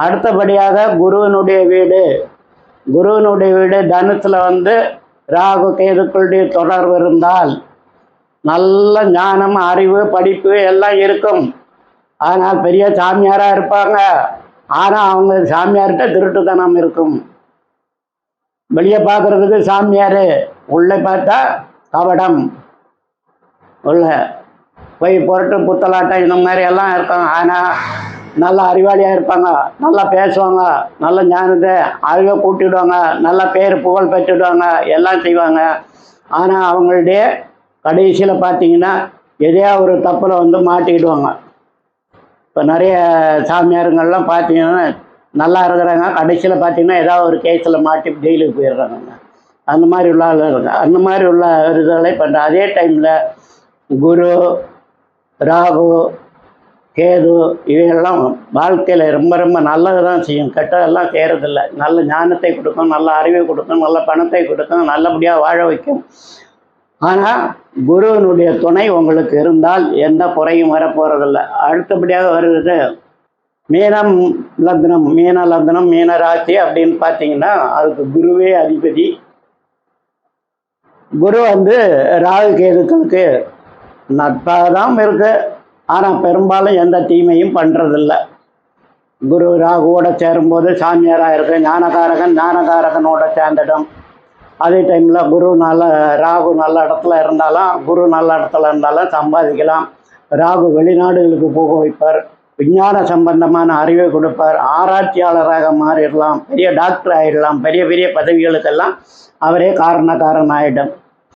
அடுத்தபடியாக குருவினுடைய வீடு தனுசில் வந்து ராகு கேதுக்களுடைய தொடர்பு இருந்தால் நல்ல ஞானம், அறிவு, படிப்பு எல்லாம் இருக்கும். ஆனால் பெரிய சாமியாராக இருப்பாங்க. ஆனால் அவங்க சாமியார்கிட்ட திருட்டுத்தனம் இருக்கும். வெளியே பார்க்குறதுக்கு சாமியார், உள்ளே பார்த்தா கவடம், உள்ள போய் பொருட்டு புத்தலாட்டம் இந்த மாதிரி எல்லாம் இருக்கும். ஆனால் நல்ல அறிவாளியாக இருப்பாங்க, நல்லா பேசுவாங்க, நல்ல ஞானத்தை அறிவை கூட்டிடுவாங்க, நல்ல பேர் புகழ் பெற்றுடுவாங்க, எல்லாம் செய்வாங்க. ஆனால் அவங்களுடைய கடைசியில் பார்த்தீங்கன்னா எதையா ஒரு தப்பில் வந்து மாட்டிக்கிடுவாங்க. இப்போ நிறைய சாமியாருங்கள்லாம் பார்த்தீங்கன்னா நல்லா இருக்கிறாங்க, கடைசியில் பார்த்தீங்கன்னா ஏதாவது ஒரு கேஸில் மாட்டி ஜெயிலுக்கு போயிடுறாங்க. அந்த மாதிரி உள்ள ஆள் இருக்காங்க. அந்த மாதிரி உள்ள இதுகளை பண்ணுற அதே டைமில் குரு, ராகு, கேது இவையெல்லாம் வாழ்க்கையில் ரொம்ப ரொம்ப நல்லது தான் செய்யும், கெட்டதெல்லாம் செய்கிறதில்ல. நல்ல ஞானத்தை கொடுக்கும், நல்ல அறிவை கொடுக்கும், நல்ல பணத்தை கொடுக்கும், நல்லபடியாக வாழ வைக்கும். ஆனால் குருவினுடைய துணை உங்களுக்கு இருந்தால் எந்த குறையும் வரப்போகிறதில்ல. அடுத்தபடியாக வருகிறது மீன லக்னம், மீன ராசி அப்படின்னு பார்த்தீங்கன்னா அதுக்கு குருவே அதிபதி. குரு வந்து ராகு கேதுக்களுக்கு நட்பாக தான் இருக்குது. ஆனால் பெரும்பாலும் எந்த தீமையும் பண்ணுறதில்ல. குரு ராகுவோட சேரும்போது சாமியாராக இருக்கு, ஞானகாரகனோட சேர்ந்துடும். அதே டைமில் ராகு நல்ல இடத்துல இருந்தாலும், குரு நல்ல இடத்துல இருந்தாலும் சம்பாதிக்கலாம். ராகு வெளிநாடுகளுக்கு போக வைப்பார், விஞ்ஞான சம்பந்தமான அறிவை கொடுப்பார், ஆராய்ச்சியாளராக மாறிடலாம், பெரிய டாக்டர் ஆகிடலாம், பெரிய பெரிய பதவிகளுக்கெல்லாம் அவரே காரணம் ஆகிடும்.